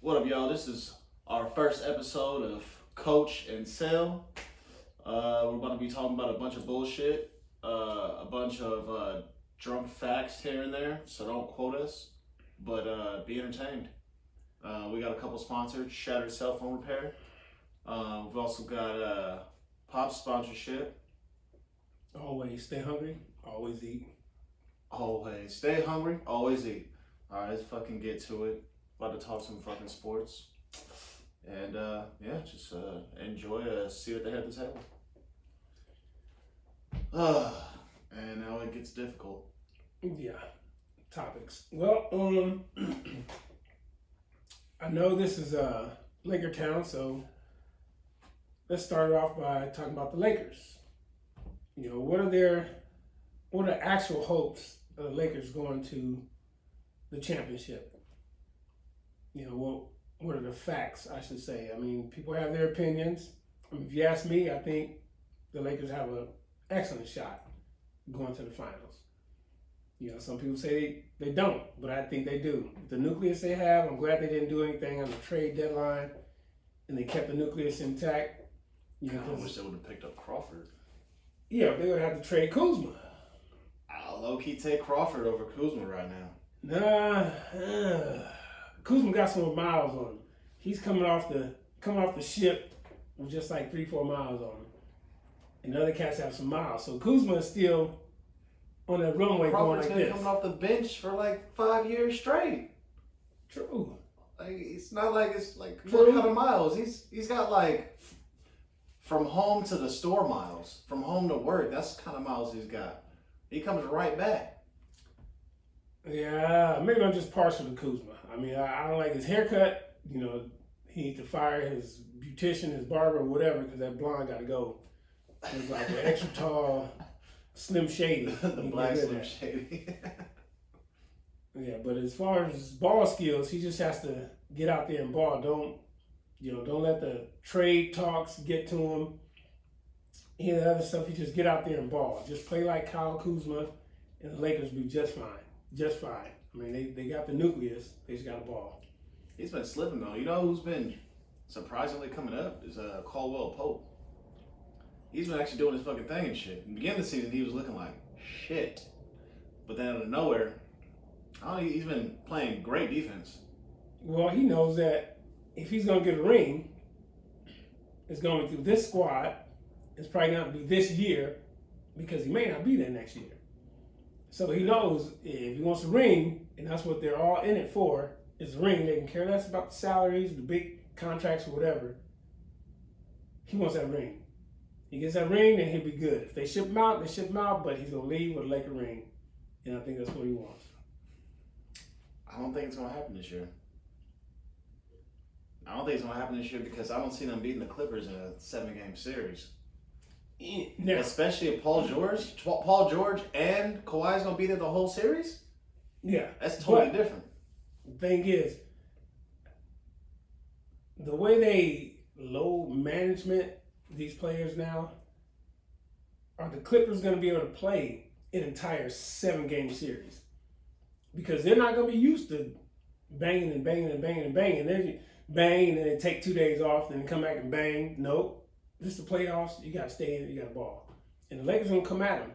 What up, y'all? This is our first episode of Coach and Cel. We're about to be talking about a bunch of bullshit, a bunch of drunk facts here and there, so don't quote us, but be entertained. We got a couple sponsors, Shattered Cell Phone Repair. We've also got Pop sponsorship. Always stay hungry, always eat. Always stay hungry, always eat. All right, let's fucking get to it. About to talk some fucking sports. And just enjoy a seat at the head of the table. And now it gets difficult. Yeah, topics. Well, I know this is Laker town, so let's start off by talking about the Lakers. You know, what are the actual hopes of the Lakers going to the championship? You know, what are the facts, I should say? I mean, people have their opinions. I mean, if you ask me, I think the Lakers have an excellent shot going to the finals. You know, some people say they don't, but I think they do. The nucleus they have, I'm glad they didn't do anything on the trade deadline, and they kept the nucleus intact. You know, I wish they would have picked up Crawford. Yeah, they would have to trade Kuzma. I'll low-key take Crawford over Kuzma right now. Nah, Kuzma got some more miles on him. He's coming off the ship with just like 3-4 miles on him, and the other cats have some miles. So Kuzma is still on that runway Crawford's going like this. Coming off the bench for like 5 years straight. True. Like it's not like it's like True. what kind of miles? He's got like from home to the store miles, from home to work. That's the kind of miles he's got. He comes right back. Yeah, maybe I'm just partial to Kuzma. I mean, I don't like his haircut. You know, he needs to fire his beautician, his barber, or whatever, because that blonde got to go. He's like an extra tall, Slim Shady. The black Slim Shady. Yeah, but as far as ball skills, he just has to get out there and ball. Don't let the trade talks get to him. Any of the other stuff, he just get out there and ball. Just play like Kyle Kuzma, and the Lakers be just fine. Just fine. I mean, they got the nucleus. They just got a ball. He's been slipping though. You know who's been surprisingly coming up is Caldwell Pope. He's been actually doing his fucking thing and shit. In the beginning of the season, he was looking like shit, but then out of nowhere, he's been playing great defense. Well, he knows that if he's gonna get a ring, it's going through this squad. It's probably gonna be this year because he may not be there next year. So he knows if he wants a ring, and that's what they're all in it for, is a ring. They can care less about the salaries, the big contracts, or whatever. He wants that ring. He gets that ring, then he'll be good. If they ship him out, they ship him out, but he's going to leave with a Laker ring. And I think that's what he wants. I don't think it's going to happen this year. I don't think it's going to happen this year because I don't see them beating the Clippers in a 7-game series. Now, especially if Paul George and Kawhi's gonna be there the whole series. Yeah, that's totally different. The thing is, the way they load management these players now, are the Clippers going to be able to play an entire 7-game series? Because they're not going to be used to banging and banging and banging and banging. Then bang and then take 2 days off, then come back and bang. Nope. This is the playoffs. You got to stay in. You got to ball. And the Lakers going to come at them.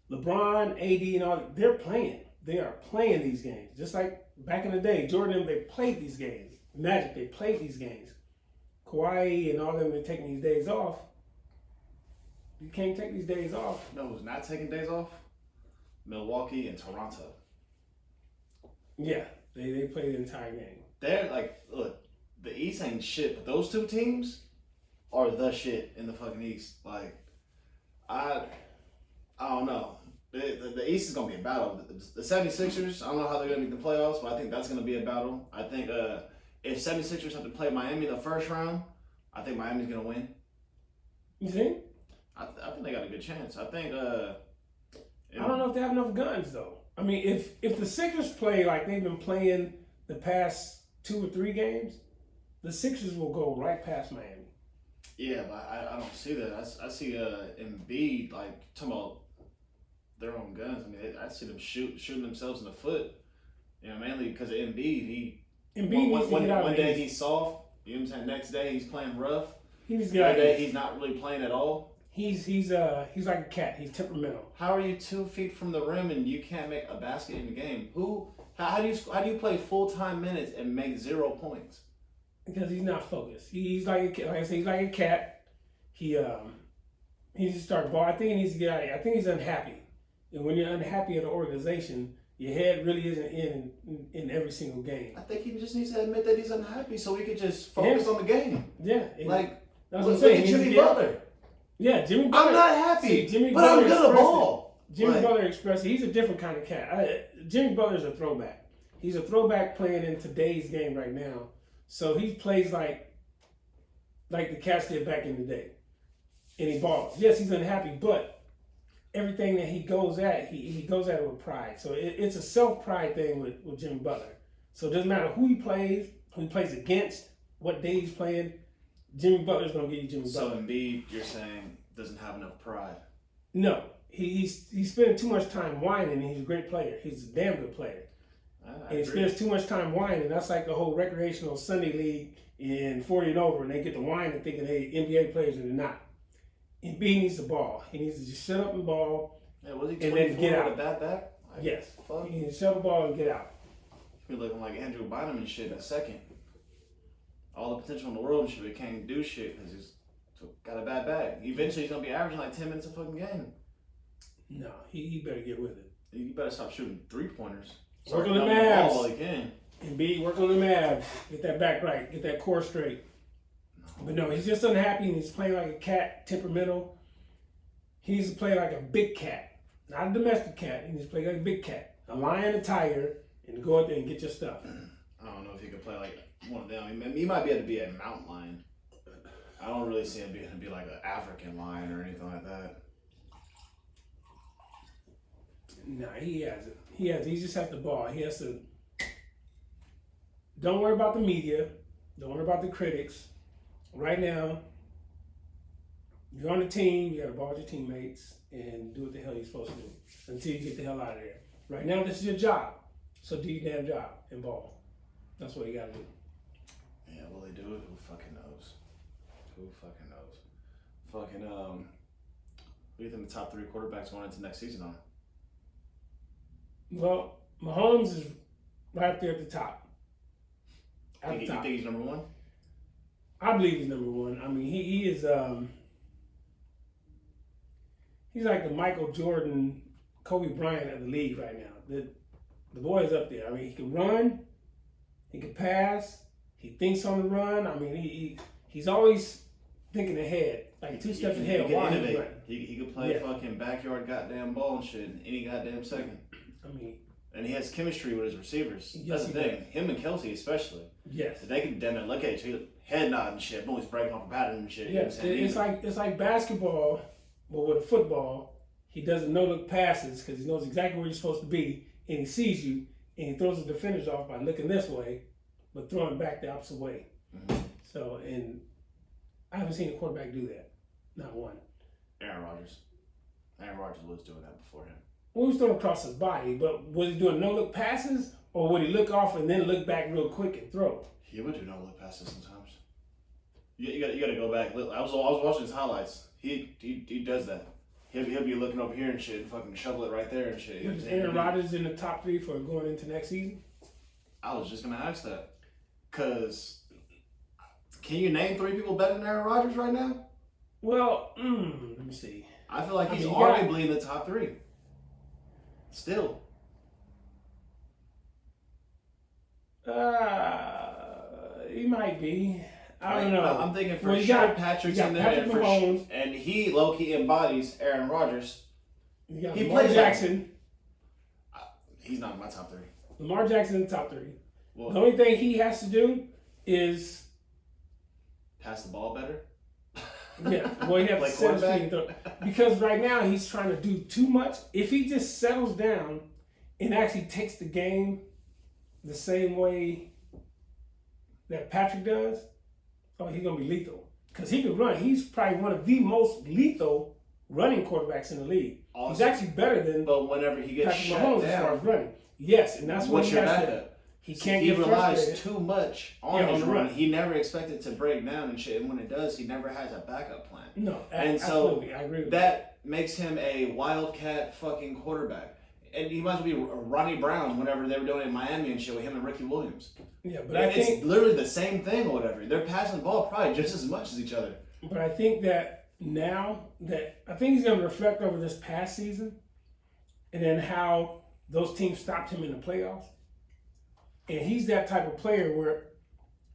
LeBron, AD, and all, they're playing. They are playing these games. Just like back in the day, Jordan, they played these games. Magic, they played these games. Kawhi and all them, they're taking these days off. You can't take these days off. No, who's not taking days off? Milwaukee and Toronto. Yeah, they play the entire game. They're like, look, the East ain't shit, but those two teams are the shit in the fucking East. Like, I don't know. The East is going to be a battle. The 76ers, I don't know how they're going to be in the playoffs, but I think that's going to be a battle. I think if 76ers have to play Miami in the first round, I think Miami's going to win. You think? I think they got a good chance. I think... I don't know if they have enough guns, though. I mean, if the Sixers play like they've been playing the past 2 or 3 games, the Sixers will go right past Miami. Yeah, but I don't see that. I see Embiid, like, talking about their own guns. I mean, I see them shooting themselves in the foot. You know, mainly because of Embiid. Embiid needs to get out. One day he's soft. You know what I'm saying? Next day he's playing rough. He needs to get out. Day he's not really playing at all. He's like a cat. He's temperamental. How are you 2 feet from the rim and you can't make a basket in the game? How do you play full-time minutes and make 0 points? Because he's not focused. He's like a cat. Like I said, he's like a cat. He needs to start ball. I think he needs to get out. I think he's unhappy. And when you're unhappy at an organization, your head really isn't in every single game. I think he just needs to admit that he's unhappy so we could just focus on the game. Yeah. Like, that's look what I'm saying. at Jimmy Butler. Yeah, Jimmy Butler. I'm not happy, Jimmy but Butler I'm good at ball. Jimmy Butler expressed he's a different kind of cat. Jimmy Butler's a throwback. He's a throwback playing in today's game right now. So he plays like the cats did back in the day. And he balls. Yes, he's unhappy, but everything that he goes at, he goes at it with pride. So it's a self-pride thing with Jimmy Butler. So it doesn't matter who he plays against, what day he's playing, Jimmy Butler's going to give you Jimmy Butler. So Embiid, you're saying, doesn't have enough pride? No. He's spending too much time whining, and he's a great player. He's a damn good player. And he spends too much time whining. That's like the whole recreational Sunday league in 40 and over, and they get to whine and thinking they NBA players and they're not. Embiid needs the ball. He needs to just shut up and ball. Yeah, was he and then get out. With a bad back? Like, yes. Fuck. He needs to shut the ball and get out. He's looking like Andrew Bynum and shit in a second. All the potential in the world and shit, but he can't do shit because he's got a bad back. Eventually, he's going to be averaging like 10 minutes a fucking game. No, he better get with it. You better stop shooting 3-pointers. Work on the Mavs. While he can. Embiid, work on the Mavs. Get that back right. Get that core straight. But no, he's just unhappy and he's playing like a cat, temperamental. He needs to play like a big cat, not a domestic cat. He needs to play like a big cat, a lion, a tiger, and go out there and get your stuff. I don't know if he can play like one of them. He might be able to be a mountain lion. I don't really see him being to be like an African lion or anything like that. No, he has it. He just has the ball. He has to. Don't worry about the media. Don't worry about the critics. Right now, you're on the team. You got to ball with your teammates and do what the hell you're supposed to do until you get the hell out of there. Right now, this is your job. So do your damn job and ball. That's what you got to do. Yeah, will they do it? Who fucking knows? Who fucking knows? Fucking, who do you think the top 3 quarterbacks going into next season are? Well, Mahomes is right there at the top. You think he's number 1? I believe he's number 1. I mean, he is. He's like the Michael Jordan, Kobe Bryant of the league right now. The boy is up there. I mean, he can run, he can pass, he thinks on the run. I mean, he's always thinking ahead, like 2 steps ahead. He can innovate. He could play fucking backyard goddamn ball and shit any goddamn second. I mean, and he has chemistry with his receivers. Yes, That's the thing. Him and Kelsey especially. Yes. If they can damn it look at each other, head nod and shit. Boom, he's breaking off a pattern and shit. Yes, it's like basketball, but with football, he doesn't no-look passes because he knows exactly where you're supposed to be, and he sees you, and he throws the defenders off by looking this way, but throwing back the opposite way. Mm-hmm. So, and I haven't seen a quarterback do that. Not one. Aaron Rodgers. Aaron Rodgers was doing that before him. Well, he was throwing across his body, but was he doing no-look passes, or would he look off and then look back real quick and throw? He would do no-look passes sometimes. You got to go back. I was watching his highlights. He does that. He'll be looking over here and shit, and fucking shovel it right there and shit. Is Aaron Rodgers in the top 3 for going into next season? I was just gonna ask that, cause can you name 3 people better than Aaron Rodgers right now? Well, let me see. I feel like he's arguably in the top 3. Still. He might be. I don't know. I'm thinking for sure Patrick's in there, and he low-key embodies Aaron Rodgers. You got Lamar Jackson. He's not in my top 3. Lamar Jackson in the top 3. Well, the only thing he has to do is pass the ball better. Yeah, well, he has to set his feet and throw. Because right now he's trying to do too much. If he just settles down and actually takes the game the same way that Patrick does, he's going to be lethal. Because he can run. He's probably one of the most lethal running quarterbacks in the league. Awesome. He's actually better than but whenever he gets Patrick Mahomes as far as running. Yes, and that's what he has to. he can't he get relies frustrated. too much on his run. He never expected to break down and shit. And when it does, he never has a backup plan. No, and absolutely, so I agree with that makes him a wildcat fucking quarterback. And he might as well be Ronnie Brown whenever they were doing it in Miami and shit with him and Ricky Williams. Yeah, but it's literally the same thing or whatever. They're passing the ball probably just as much as each other. But I think that now that I think he's going to reflect over this past season, and then how those teams stopped him in the playoffs. And he's that type of player where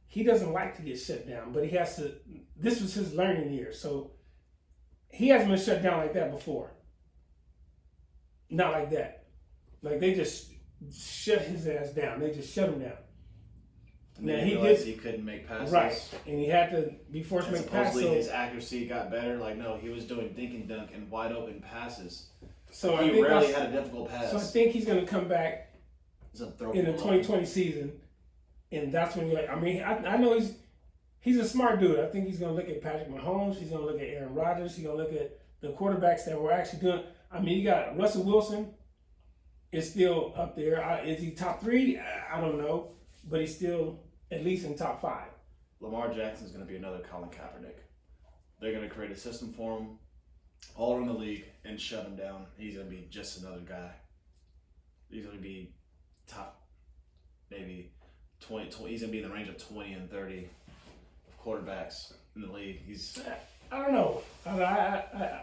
he doesn't like to get shut down, but he has to. This was his learning year, so he hasn't been shut down like that before. Not like that. Like they just shut his ass down. They just shut him down. Now he couldn't make passes, right? And he had to be forced to make passes. Supposedly his accuracy got better. Like no, he was doing dink and dunk and wide open passes. So he rarely had a difficult pass. So I think he's going to come back in the 2020 season, and that's when you're like, I mean, I know he's a smart dude. I think he's going to look at Patrick Mahomes. He's going to look at Aaron Rodgers. He's going to look at the quarterbacks that were actually doing. I mean, you got Russell Wilson is still up there. Is he top 3? I don't know, but he's still at least in top 5. Lamar Jackson's going to be another Colin Kaepernick. They're going to create a system for him all around the league and shut him down. He's going to be just another guy. He's going to be top, maybe 20. He's going to be in the range of 20 and 30 quarterbacks in the league. I don't know. I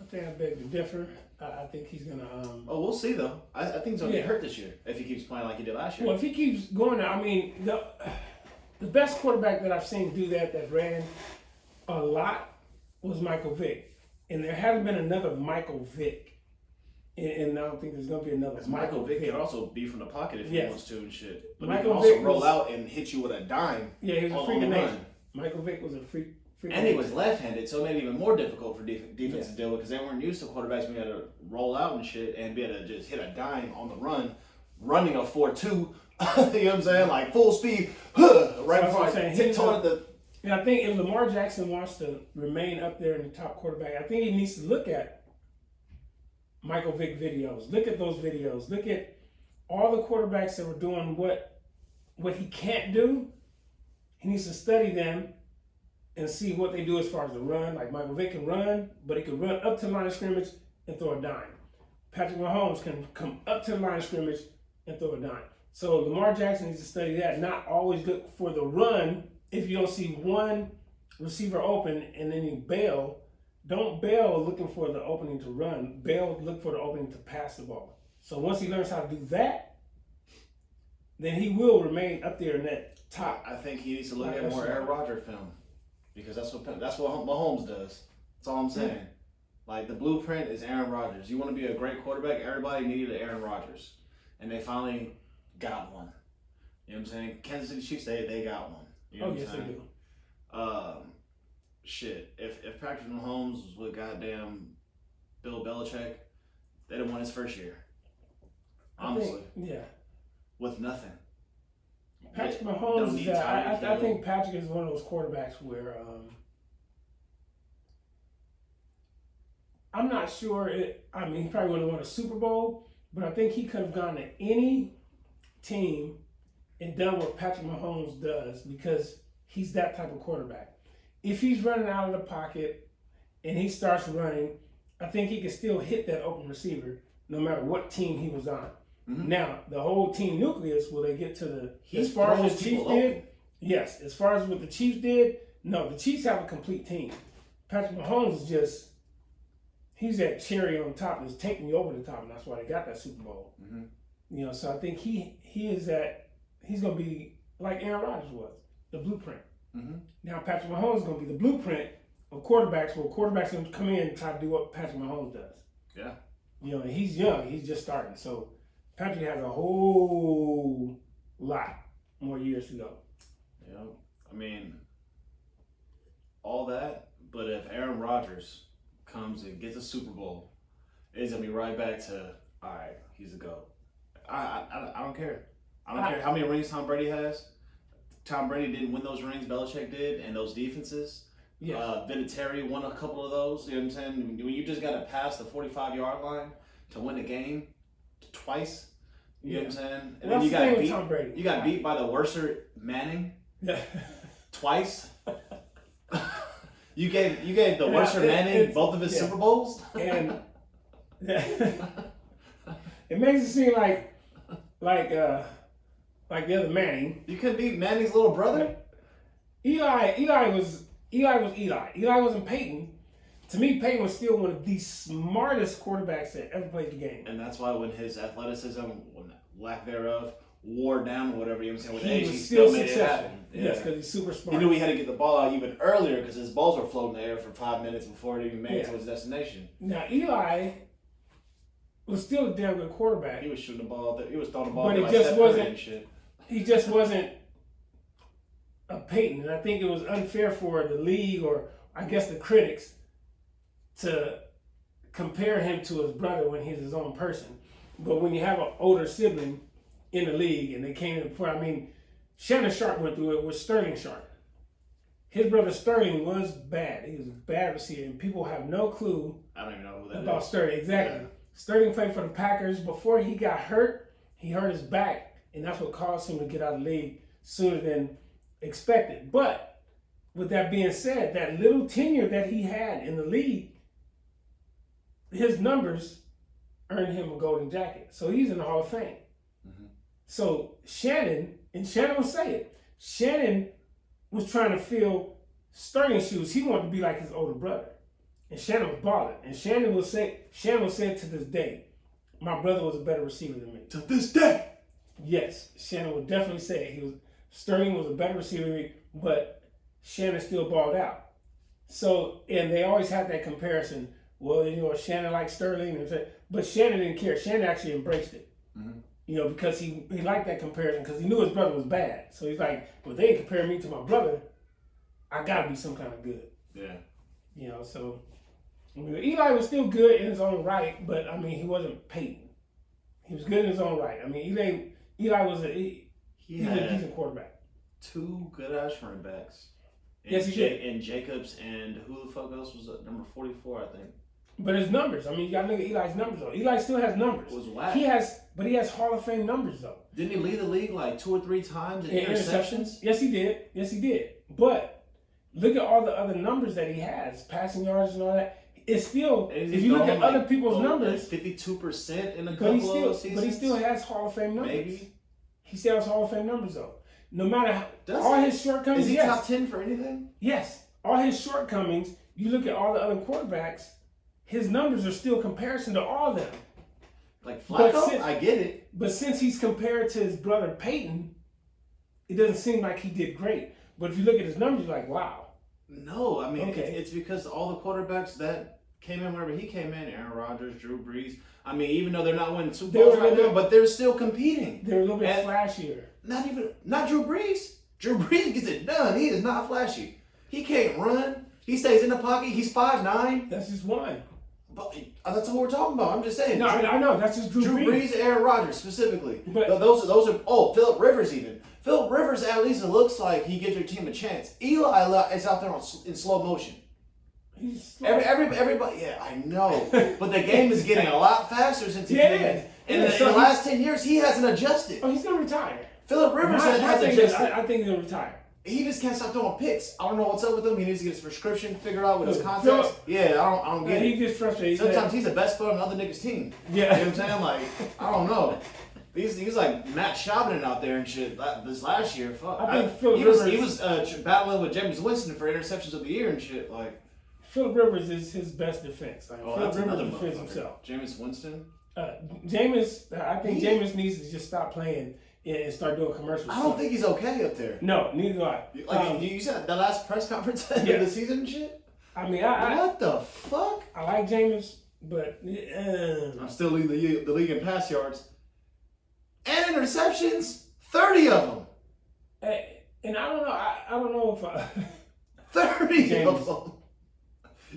think I beg to differ. I think he's going to... Oh, we'll see, though. I think he's going to get hurt this year if he keeps playing like he did last year. Well, if he keeps going, I mean, the best quarterback that I've seen do that ran a lot was Michael Vick. And there hasn't been another Michael Vick. And I don't think there's going to be another Michael Vick can also be from the pocket if he wants to and shit. But Michael he can also Vick roll out and hit you with a dime. Yeah, he was a freak of nature. Michael Vick was a freak. And he was left-handed, so it made it even more difficult for defense to deal with because they weren't used to quarterbacks being able to roll out and shit and be able to just hit a dime on the run, running a 4-2. You know what I'm saying? Like full speed, right before I tiptoed the... And I think if Lamar Jackson wants to remain up there in the top quarterback, I think he needs to look at Michael Vick videos. Look at those videos. Look at all the quarterbacks that were doing what he can't do. He needs to study them and see what they do as far as the run. Like Michael Vick can run, but he can run up to the line of scrimmage and throw a dime. Patrick Mahomes can come up to the line of scrimmage and throw a dime. So Lamar Jackson needs to study that, not always look for the run. If you don't see one receiver open and then you bail, don't bail looking for the opening to run. Bail, look for the opening to pass the ball. So once he learns how to do that, then he will remain up there in that top. I think he needs to look at more Aaron Rodgers film because that's what Mahomes does. That's all I'm saying. Yeah. Like the blueprint is Aaron Rodgers. You want to be a great quarterback, everybody needed an Aaron Rodgers. And they finally got one. You know what I'm saying? Kansas City Chiefs, they got one. You know what I'm saying? They do. Shit. If Patrick Mahomes was with goddamn Bill Belichick, they'd have won his first year. Honestly. Yeah. With nothing. Patrick Mahomes is I think Patrick is one of those quarterbacks where I'm not sure he probably wouldn't have won a Super Bowl, but I think he could have gone to any team and done what Patrick Mahomes does because he's that type of quarterback. If he's running out of the pocket and he starts running, I think he can still hit that open receiver no matter what team he was on. Mm-hmm. Now, the whole team nucleus, will they get to as far as the Chiefs did? Yes. As far as what the Chiefs did, no. The Chiefs have a complete team. Patrick Mahomes is just, he's that cherry on top that's taking you over the top, and that's why they got that Super Bowl. Mm-hmm. You know, so I think he is that, he's going to be like Aaron Rodgers was, the blueprint. Mm-hmm. Now, Patrick Mahomes is going to be the blueprint of quarterbacks, where quarterbacks going to come in and try to do what Patrick Mahomes does. Yeah. You know, and he's young. He's just starting. So, Patrick has a whole lot more years to go. Yeah, I mean, all that, but if Aaron Rodgers comes and gets a Super Bowl, it's going to be right back to, all right, he's a GOAT. I don't care. I don't care how many rings Tom Brady has. Tom Brady didn't win those rings, Belichick did, and those defenses. Yeah. Vinatieri won a couple of those. You know what I'm saying? When you just got to pass the 45-yard line to win a game twice, You know what I'm saying? And What's then the thing with Tom Brady? You got beat by the worser Manning twice. You gave the worser Manning both of his Super Bowls. And it makes it seem like the other Manning. You couldn't beat Manning's little brother. Eli was Eli. Eli wasn't Peyton. To me, Peyton was still one of the smartest quarterbacks that ever played the game. And that's why when his athleticism, lack thereof, wore down, whatever you know what I'm saying, with he age, was he still made it successful. happen. Yes, because he's super smart. He knew he had to get the ball out even earlier because his balls were floating in the air for 5 minutes before it even made it to his destination. Now, Eli was still a damn good quarterback. He was shooting the ball. He was throwing the ball. But like Steph Curry and shit. He just wasn't a Peyton. And I think it was unfair for the league, or I guess the critics, to compare him to his brother when he's his own person. But when you have an older sibling in the league, and they came in before, Shannon Sharp went through it with Sterling Sharp. His brother Sterling was bad. He was a bad receiver, and people have no clue I don't even know who that about is. Sterling. Exactly. Yeah. Sterling played for the Packers. Before he got hurt, he hurt his back, and that's what caused him to get out of the league sooner than expected. But with that being said, that little tenure that he had in the league, his numbers earned him a golden jacket. So he's in the Hall of Fame. Mm-hmm. So Shannon will say it, Shannon was trying to fill Sterling's shoes. He wanted to be like his older brother. And Shannon was balling. And Shannon will say to this day, my brother was a better receiver than me. To this day? Yes, Shannon would definitely say it. Sterling was a better receiver than me, but Shannon still balled out. So, and they always had that comparison. Well, Shannon liked Sterling, but Shannon didn't care. Shannon actually embraced it. Mm-hmm. Because he liked that comparison because he knew his brother was bad. So he's like, well, they ain't comparing me to my brother. I got to be some kind of good. Yeah. So Eli was still good in his own right, but, he wasn't Peyton. He was good in his own right. Eli was a decent quarterback. 2 good-ass running backs. Yes, he did. And Jacobs and who the fuck else was number 44, I think. But his numbers, you got to look at Eli's numbers though. Eli still has numbers. It was whack. He has Hall of Fame numbers though. Didn't he lead the league like 2 or 3 times in interceptions? Yes, he did. But look at all the other numbers that he has, passing yards and all that. It's still, if you look at other people's numbers, 52% in a couple of seasons. But he still has Hall of Fame numbers. Maybe. He still has Hall of Fame numbers though. No matter all his shortcomings. Is he top 10 for anything? Yes. All his shortcomings, you look at all the other quarterbacks, his numbers are still comparison to all of them. Like Flacco, I get it. But since he's compared to his brother Peyton, it doesn't seem like he did great. But if you look at his numbers, you're like, wow. No, it's because all the quarterbacks that came in whenever he came in, Aaron Rodgers, Drew Brees, even though they're not winning Super Bowls right now, but they're still competing. They're a little bit flashier. Not Drew Brees. Drew Brees gets it done. He is not flashy. He can't run. He stays in the pocket. He's 5'9". That's just one. But that's what we're talking about. I'm just saying. No, I know. That's just Drew Brees and Aaron Rodgers specifically. But those are Phillip Rivers even. Phillip Rivers at least it looks like he gives your team a chance. Eli is out there in slow motion. He's slow. Everybody, yeah, I know. But the game is getting a lot faster since he came in. In the last 10 years, he hasn't adjusted. Oh, he's going to retire. Phillip Rivers has adjusted. I think he's going to retire. He just can't stop throwing picks. I don't know what's up with him. He needs to get his prescription figured out with his contacts. I don't get it. He gets frustrated. Sometimes he's the best player on another nigga's team. Yeah. You know what I'm saying? Like, I don't know. He's like Matt Schaubinen out there and shit this last year. Fuck. I think Phillip Rivers... He was battling with Jameis Winston for interceptions of the year and shit. Like, Phillip Rivers is his best defense. Phillip Rivers defends himself. Jameis Winston? I think Jameis needs to just stop playing and start doing commercials. I don't think he's okay up there. No, neither do I. Like you said, the last press conference of the season and shit? What the fuck? I like Jameis, but... I'm still leading the league in pass yards. And interceptions? 30 of them. And I don't know if 30 of them.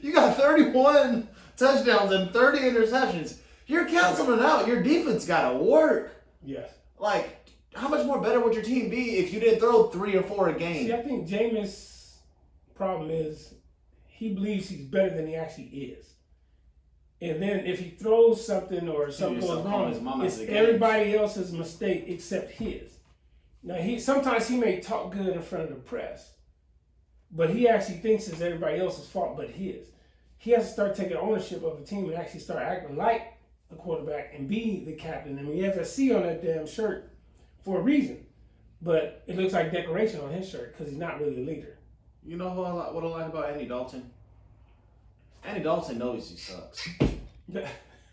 You got 31 touchdowns and 30 interceptions. You're canceling out. Your defense got to work. Yes. Like, how much more better would your team be if you didn't throw 3 or 4 a game? See, I think Jameis' problem is he believes he's better than he actually is. And then if he throws something or something goes wrong, it's everybody else's mistake except his. Now sometimes he may talk good in front of the press, but he actually thinks it's everybody else's fault but his. He has to start taking ownership of the team and actually start acting like the quarterback and be the captain. I mean, he has a C on that damn shirt for a reason, but it looks like decoration on his shirt because he's not really a leader. You know what I like about Andy Dalton? Andy Dalton knows he sucks.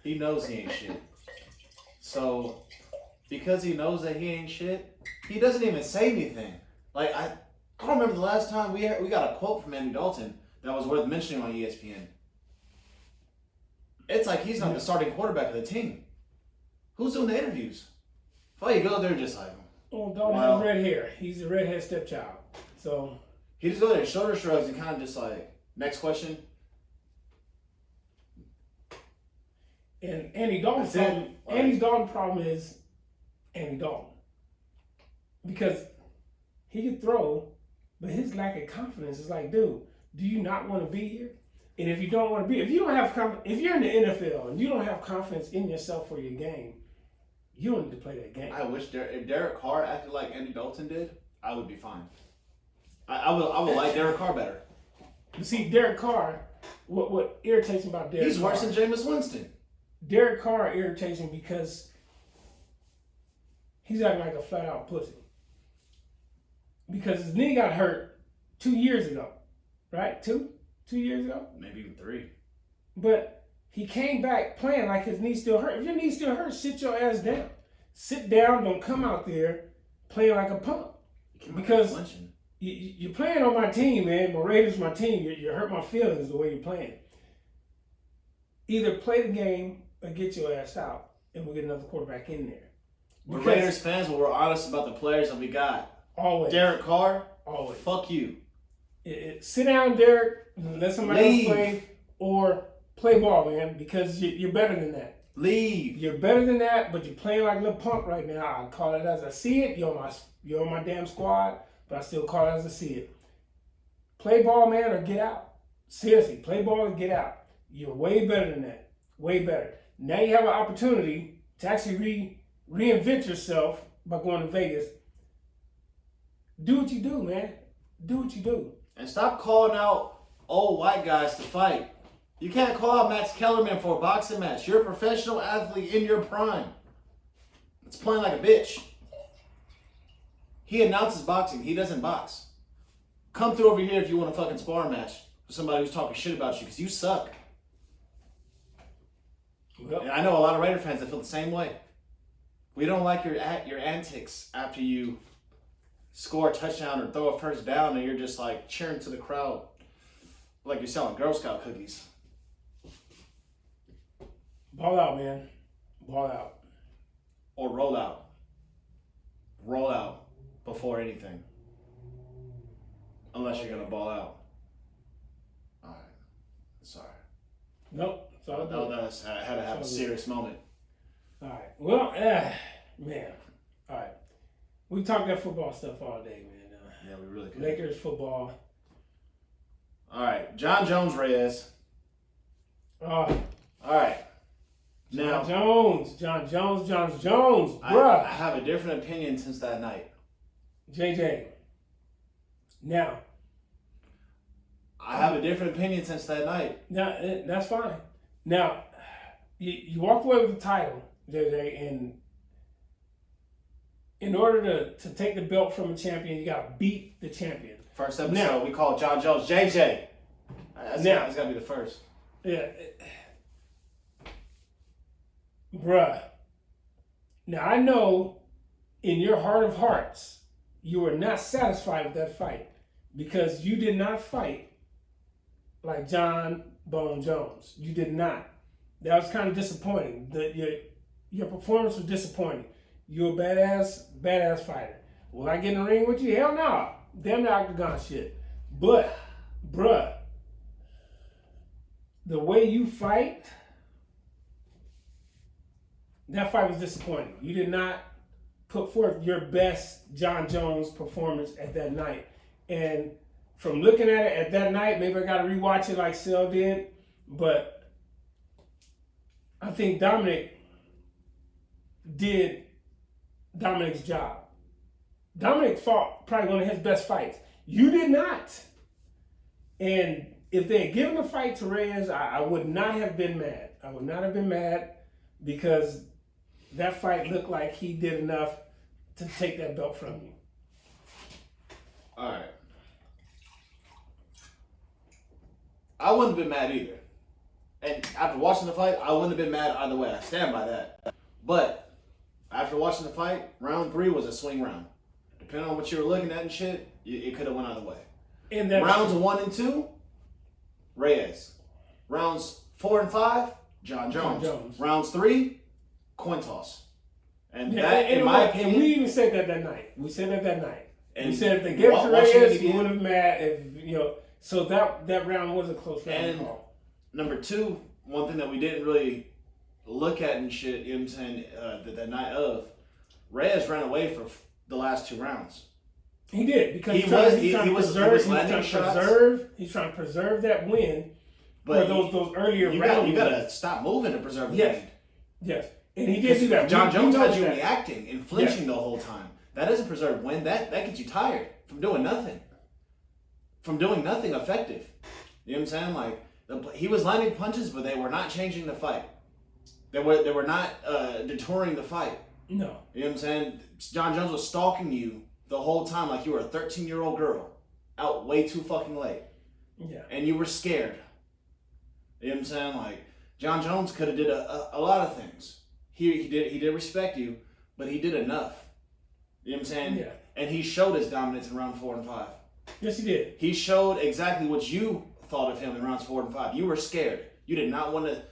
He knows he ain't shit. So, because he knows that he ain't shit, he doesn't even say anything. Like, I don't remember the last time we got a quote from Andy Dalton that was worth mentioning on ESPN. It's like he's not the starting quarterback of the team. Who's doing the interviews? If you go there just like, well, Dalton has red hair. He's the redhead stepchild. So he just go there, shoulder shrugs, and kind of just like, next question. And Andy Dalton's problem is Andy Dalton. Because he can throw, but his lack of confidence is like, dude, do you not want to be here? And if you don't want to be, if you're in the NFL and you don't have confidence in yourself for your game, you don't need to play that game. I wish if Derek Carr acted like Andy Dalton did, I would be fine. I would like Derek Carr better. You see, Derek Carr, what irritates me about Derek Carr? He's worse than Jameis Winston. Derek Carr irritates me because he's acting like a flat out pussy. Because his knee got hurt 2 years ago, right? 2 years ago? Maybe even 3. But he came back playing like his knee still hurt. If your knee still hurts, sit your ass down. Sit down, don't come out there playing like a punk. Because you're playing on my team, man. My Raiders, my team. You hurt my feelings the way you're playing. Either play the game or get your ass out, and we'll get another quarterback in there. We're Raiders fans, but we're honest about the players that we got. Always. Derek Carr, always. Fuck you. Sit down, Derek, and let somebody else play, or play ball, man, because you're better than that. Leave. You're better than that, but you're playing like a little punk right now. I call it as I see it. You're on my damn squad, but I still call it as I see it. Play ball, man, or get out. Seriously, play ball or get out. You're way better than that. Way better. Now you have an opportunity to actually reinvent yourself by going to Vegas. Do what you do, man. Do what you do. And stop calling out old white guys to fight. You can't call out Max Kellerman for a boxing match. You're a professional athlete in your prime. It's playing like a bitch. He announces boxing. He doesn't box. Come through over here if you want a fucking sparring match with somebody who's talking shit about you, because you suck. Yep. And I know a lot of Raider fans that feel the same way. We don't like your antics after you score a touchdown or throw a first down and you're just like cheering to the crowd like you're selling Girl Scout cookies. Ball out, man. Ball out. Or roll out. Roll out before anything. Unless you're going to ball out. All right. Sorry. Nope. I had to have a serious moment. All right. Well, man. All right. We talked that football stuff all day, man. Yeah, we really could. Lakers football. All right. John Jones, Reyes. All right. John Jones, bruh. I have a different opinion since that night. JJ. Now. I have a different opinion since that night. Now, that's fine. Now, you walked away with the title, JJ, and in order to take the belt from a champion, you got to beat the champion. First episode, we call John Jones JJ. That's got to be the first. Yeah. Bruh. Now, I know in your heart of hearts, you were not satisfied with that fight because you did not fight like John Bone Jones. You did not. That was kind of disappointing. Your performance was disappointing. You're a badass fighter. Will I get in the ring with you? Hell no. Damn the octagon shit. But, bruh, the way you fight, that fight was disappointing. You did not put forth your best John Jones performance at that night. And from looking at it at that night, maybe I got to rewatch it like Cel did, but I think Dominic did Dominic's job. Dominic fought probably one of his best fights. You did not. And if they had given the fight to Reyes, I would not have been mad. I would not have been mad because that fight looked like he did enough to take that belt from you. All right. I wouldn't have been mad either. And after watching the fight, I wouldn't have been mad either way. I stand by that. But after watching the fight, round 3 was a swing round. Depending on what you were looking at and shit, it could have went either way. And rounds 1 and 2, Reyes. Rounds 4 and 5, John Jones. Rounds 3, coin toss. And in my opinion, and we even said that night. We said that night. And we said if they gave it to Reyes, Reyes, he wouldn't have been mad. So that round was a close round. And number 2, one thing that we didn't really look at and shit, you know what I'm saying, that night of, Reyes ran away for the last 2 rounds. He did, because he's trying to preserve that win. But those earlier rounds. You gotta stop moving to preserve the win. Yes. And he did do that. John Jones had you reacting and flinching the whole time. That doesn't preserve win. That gets you tired from doing nothing. From doing nothing effective. You know what I'm saying? Like, he was landing punches, but they were not changing the fight. They were not detouring the fight. No. You know what I'm saying? John Jones was stalking you the whole time like you were a 13-year-old girl out way too fucking late. Yeah. And you were scared. You know what I'm saying? Like, John Jones could have did a lot of things. He did respect you, but he did enough. You know what I'm saying? Yeah. And he showed his dominance in round 4 and 5. Yes, he did. He showed exactly what you thought of him in rounds 4 and 5. You were scared. You did not want to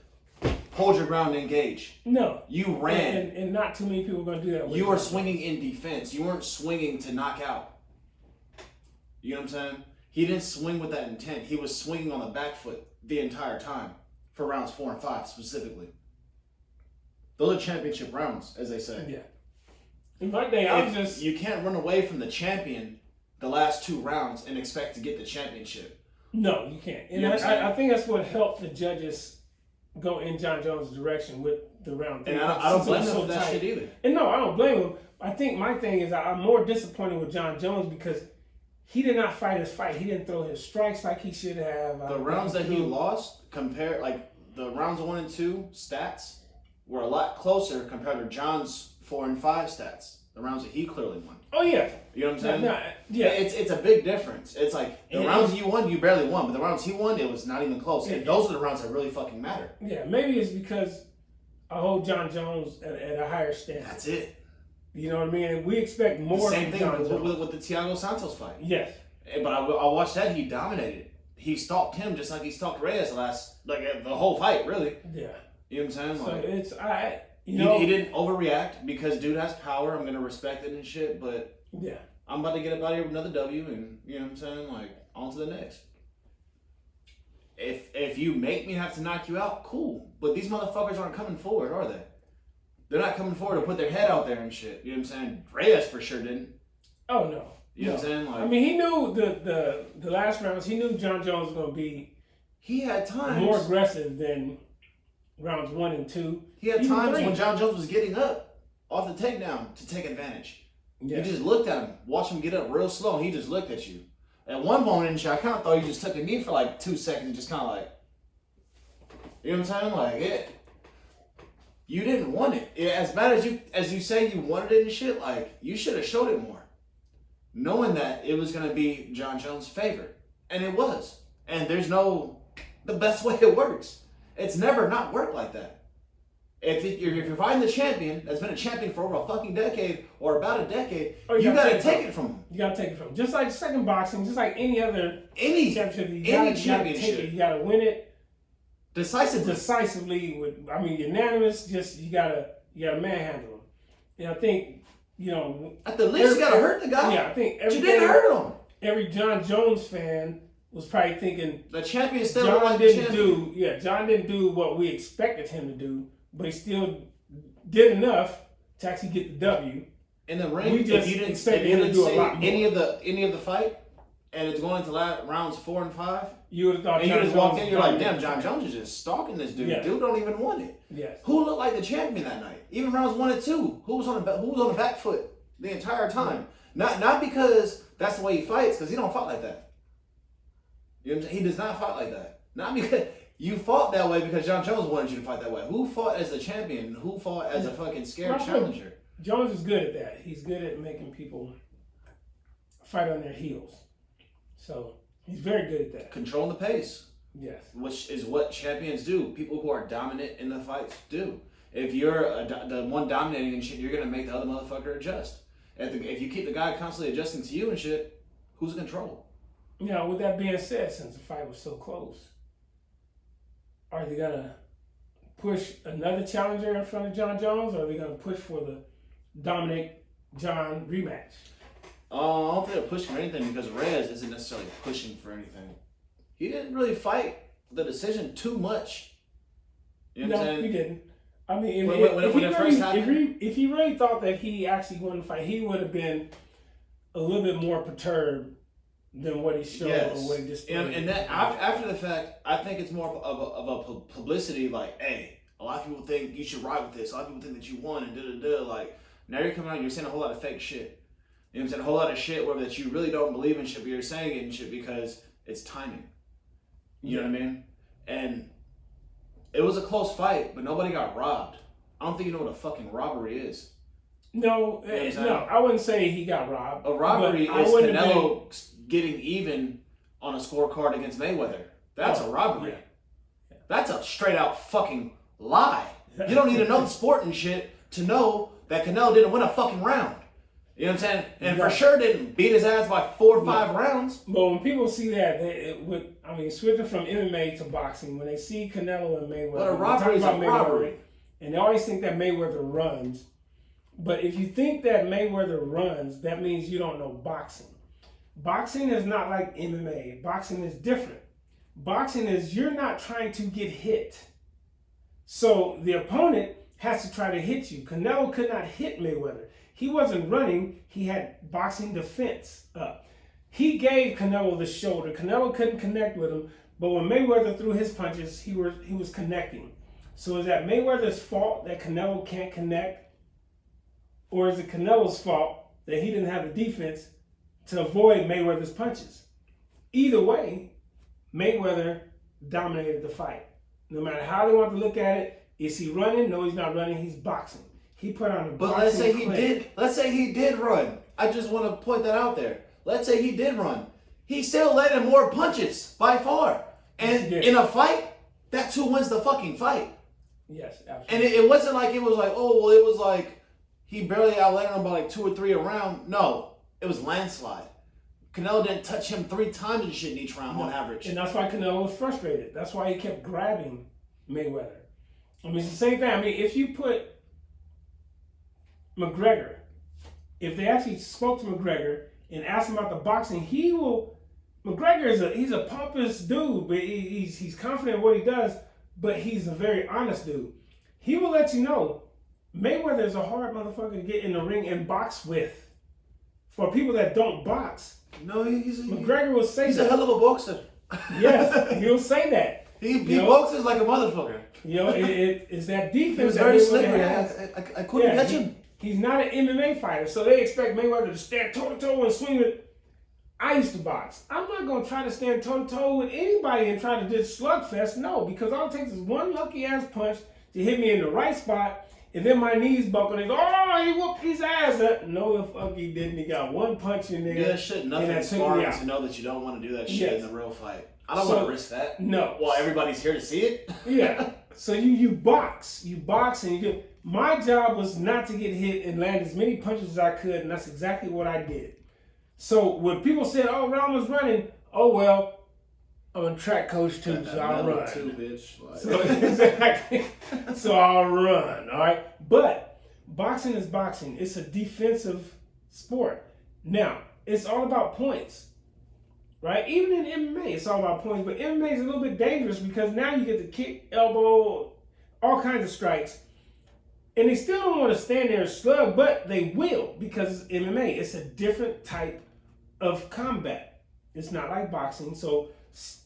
hold your ground and engage. No. You ran. And not too many people are going to do that. You were swinging in defense. You weren't swinging to knock out. You know what I'm saying? He didn't swing with that intent. He was swinging on the back foot the entire time for rounds 4 and 5 specifically. Those are championship rounds, as they say. Yeah. In my day, you can't run away from the champion the last 2 rounds and expect to get the championship. No, you can't. And I think that's what helped the judges go in John Jones' direction with the round 3. And I don't blame him for that shit either. And no, I don't blame him. I think my thing is I'm more disappointed with John Jones because he did not fight his fight. He didn't throw his strikes like he should have. The rounds that he lost, the rounds 1 and 2 stats were a lot closer compared to John's 4 and 5 stats. The rounds that he clearly won. Oh yeah. You know what I'm saying? Yeah. It's a big difference. It's like the rounds you won, you barely won, but the rounds he won, it was not even close. And those are the rounds that really fucking matter. Yeah, maybe it's because I hold John Jones at a higher standard. That's it. You know what I mean? And we expect more. Same thing with the Thiago Santos fight. Yes. But I watched that. He dominated. He stalked him just like he stalked Reyes the whole fight, really. Yeah. You know what I'm saying? So like, it's he didn't overreact because dude has power. I'm gonna respect it and shit. But yeah, I'm about to get up out of here with another W, and you know what I'm saying? Like, on to the next. If you make me have to knock you out, cool. But these motherfuckers aren't coming forward, are they? They're not coming forward to put their head out there and shit. You know what I'm saying? Reyes for sure didn't. Oh no. You know what I'm saying? Like, I mean, he knew the last rounds. He knew John Jones was going to be. He had times more aggressive than rounds 1 and 2. He had times when John Jones was getting up off the takedown to take advantage. Yeah. You just looked at him, watched him get up real slow, and he just looked at you. At one moment, I kind of thought he just took a knee for like 2 seconds, and just kind of like, you know what I'm saying? Like, you didn't want it. As bad as you say you wanted it and shit, like, you should have showed it more. Knowing that it was going to be John Jones' favorite. And it was. And there's the best way it works. It's never not worked like that. If you're fighting the champion that's been a champion for over a fucking decade or about a decade, you gotta take it from him. You gotta take it from him. Just like second boxing, just like any championship, you gotta win it decisively with unanimous. Just you gotta manhandle him. And I think at the least you gotta hurt the guy. Yeah, I think you didn't hurt him. Every John Jones fan was probably thinking the champion still John didn't do what we expected him to do, but he still did enough to actually get the W. In the ring, we just expected him to do a lot more. Any of the fight, and it's going into rounds 4 and 5, you would have thought and John you just Jones walk in, you're like, damn, John dominated. Jones is just stalking this dude. Yes. Dude don't even want it. Yes. Who looked like the champion that night? Even rounds 1 and 2, who was on the back foot the entire time? Not because that's the way he fights, because he don't fight like that. You know what I'm saying? He does not fight like that. Not because you fought that way because John Jones wanted you to fight that way. Who fought as a champion? Who fought as a fucking scared challenger? Jones is good at that. He's good at making people fight on their heels. So he's very good at that. Controlling the pace. Yes. Which is what champions do. People who are dominant in the fights do. If you're the one dominating and shit, you're going to make the other motherfucker adjust. If you keep the guy constantly adjusting to you and shit, who's in control? Now, with that being said, since the fight was so close, are they going to push another challenger in front of John Jones, or are they going to push for the Dominic John rematch? I don't think they're pushing for anything because Reyes isn't necessarily pushing for anything. He didn't really fight the decision too much. You know what I'm saying? He didn't. I mean, if he really thought that he actually won the fight, he would have been a little bit more perturbed than what he showed or what he displayed. And that after the fact, I think it's more of a publicity. Like, hey, a lot of people think you should ride with this. A lot of people think that you won and da. Like, now you're coming out and you're saying a whole lot of fake shit. You know what I'm saying? A whole lot of shit where that you really don't believe in shit, but you're saying it and shit because it's timing. You know what I mean? And it was a close fight, but nobody got robbed. I don't think you know what a fucking robbery is. No, I wouldn't say he got robbed. A robbery is Canelo getting even on a scorecard against Mayweather. That's a robbery. Yeah. That's a straight out fucking lie. You don't need to know the sport and shit to know that Canelo didn't win a fucking round. You know what I'm saying? And for sure didn't beat his ass by 4 or 5 rounds. But when people see that, switching from MMA to boxing, when they see Canelo and Mayweather, but a robbery is a robbery. And they always think that Mayweather runs. But if you think that Mayweather runs, that means you don't know boxing. Boxing is not like MMA. Boxing is different. Boxing is you're not trying to get hit. So the opponent has to try to hit you. Canelo could not hit Mayweather. He wasn't running. He had boxing defense up. He gave Canelo the shoulder. Canelo couldn't connect with him. But when Mayweather threw his punches, he was connecting. So is that Mayweather's fault that Canelo can't connect? Or is it Canelo's fault that he didn't have the defense to avoid Mayweather's punches? Either way, Mayweather dominated the fight. No matter how they want to look at it, is he running? No, he's not running. He's boxing. He put on a boxing But let's say he did run. I just want to point that out there. Let's say he did run. He still landed more punches by far. And in a fight, that's who wins the fucking fight. Yes, absolutely. And it wasn't like it was like, oh, well, it was like he barely outlanded him by like 2 or 3 a round. No, it was landslide. Canelo didn't touch him 3 times and shit in each round on average. And that's why Canelo was frustrated. That's why he kept grabbing Mayweather. I mean, it's the same thing. I mean, if you put McGregor, if they actually spoke to McGregor and asked him about the boxing, McGregor he's a pompous dude, but he's confident in what he does, but he's a very honest dude. He will let you know Mayweather is a hard motherfucker to get in the ring and box with. For people that don't box, McGregor will say he's that. a hell of a boxer. Yes, he'll say that. He boxes like a motherfucker. You know, it's that defense. He was very slippery. I couldn't catch him. He's not an MMA fighter, so they expect Mayweather to stand toe-to-toe and swing with. I used to box. I'm not going to try to stand toe-to-toe with anybody and try to just slugfest. No, because all it takes is one lucky-ass punch to hit me in the right spot, and then my knees buckle, and they go, oh, he whooped his ass. No, the fuck he didn't. He got one punch in there. Yeah, shit, nothing sparring to know that you don't want to do that shit in the real fight. I don't want to risk that. No. Well, everybody's here to see it. Yeah. So you box. You box and you get... My job was not to get hit and land as many punches as I could, and that's exactly what I did. So when people said, oh, Ron was running, oh, well, I'm a track coach too, so I'll run. Too, bitch. So, exactly. So I'll run, all right? But boxing is boxing. It's a defensive sport. Now, it's all about points, right? Even in MMA, it's all about points. But MMA is a little bit dangerous because now you get the kick, elbow, all kinds of strikes. And they still don't want to stand there and slug, but they will because it's MMA. It's a different type of combat. It's not like boxing. So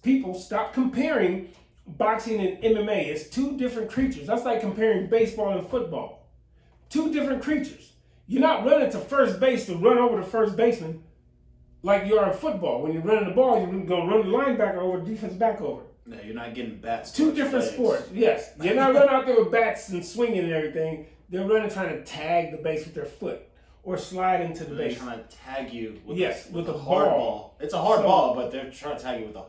people stop comparing boxing and MMA. It's two different creatures. That's like comparing baseball and football. Two different creatures. You're not running to first base to run over the first baseman like you are in football. When you're running the ball, you're going to run the linebacker over, defense back over. No, you're not getting bats. Two different sports. Yes. You're not running out there with bats and swinging and everything. They're running trying to tag the base with their foot or slide into the base. They're trying to tag you with with a a hard ball. ball. It's a hard ball, but they're trying to tag you with a.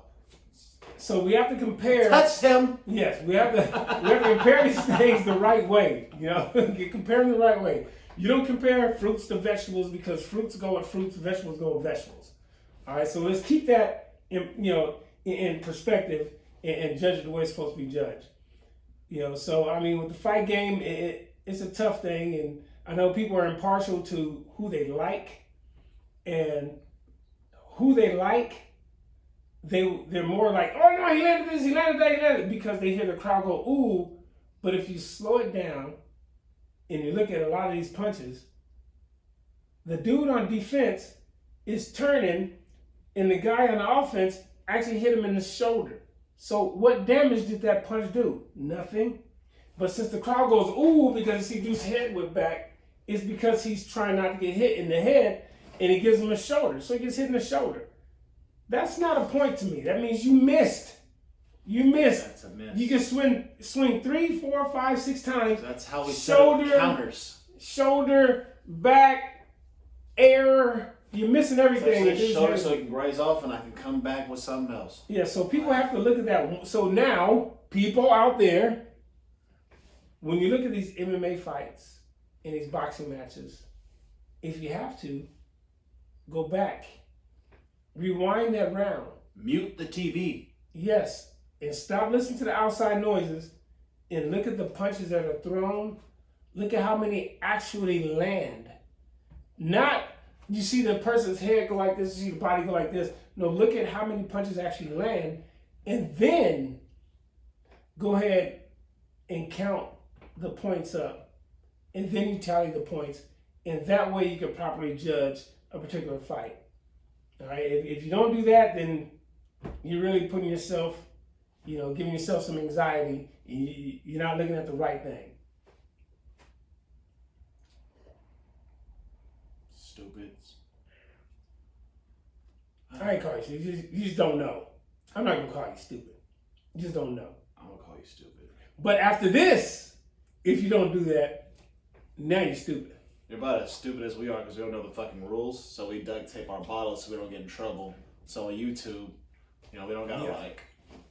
So we have to compare. Touch him. Yes, we have to compare these things the right way. You know, you compare them the right way. You don't compare fruits to vegetables because fruits go with fruits, vegetables go with vegetables. All right, so let's keep that in perspective and judge it the way it's supposed to be judged. You know, so I mean, with the fight game, it's a tough thing, and I know people are impartial to who they like, and who they like. They're more like, oh no, he landed this, he landed that, he landed, because they hear the crowd go, ooh. But if you slow it down and you look at a lot of these punches, the dude on defense is turning and the guy on the offense actually hit him in the shoulder. So what damage did that punch do? Nothing. But since the crowd goes, ooh, because he dude's head went back, it's because he's trying not to get hit in the head and it gives him a shoulder. So he gets hit in the shoulder. That's not a point to me. That means you missed. You missed. That's a miss. You can swing 3, 4, 5, 6 times. That's how we shoulder counters. Shoulder, back, air. You're missing everything. Shoulder so it can graze off and I can come back with something else. Yeah, so people have to look at that. So now, people out there, when you look at these MMA fights and these boxing matches, if you have to, go back. Rewind that round. Mute the TV. Yes. And stop listening to the outside noises and look at the punches that are thrown. Look at how many actually land. Not, you see the person's head go like this, you see the body go like this. No, look at how many punches actually land. And then go ahead and count the points up. And then you tally the points. And that way you can properly judge a particular fight. All right, if you don't do that, then you're really putting yourself, giving yourself some anxiety. You're not looking at the right thing. Stupids. All right, Carlos, you just don't know. I'm not going to call you stupid. You just don't know. I'm going to call you stupid. But after this, if you don't do that, now you're stupid. You're about as stupid as we are because we don't know the fucking rules. So we duct tape our bottles so we don't get in trouble. So on YouTube, we don't gotta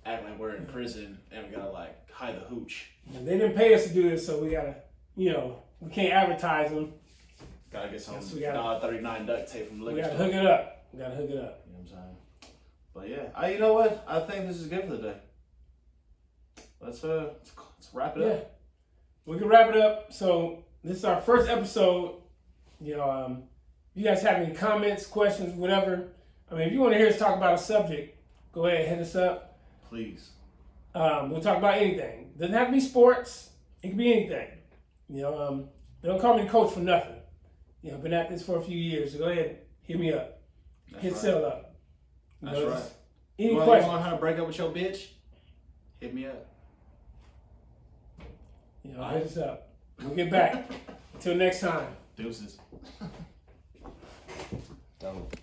act like we're in prison and we gotta hide the hooch. And they didn't pay us to do this, so we gotta, we can't advertise them. Gotta get some $39 duct tape from the liquor store. We gotta hook it up. You know what I'm saying? But yeah, you know what? I think this is good for the day. Let's wrap it up. We can wrap it up. So this is our first episode. You guys have any comments, questions, whatever. I mean, if you want to hear us talk about a subject, go ahead, hit us up. Please. We'll talk about anything. Doesn't have to be sports. It can be anything. They don't call me coach for nothing. I've been at this for a few years. So go ahead, hit me up. Hit Cel up. That's right. Any you questions? want to learn how to break up with your bitch? Hit me up. Hit us up. We'll get back. Until next time. Deuces. Dope.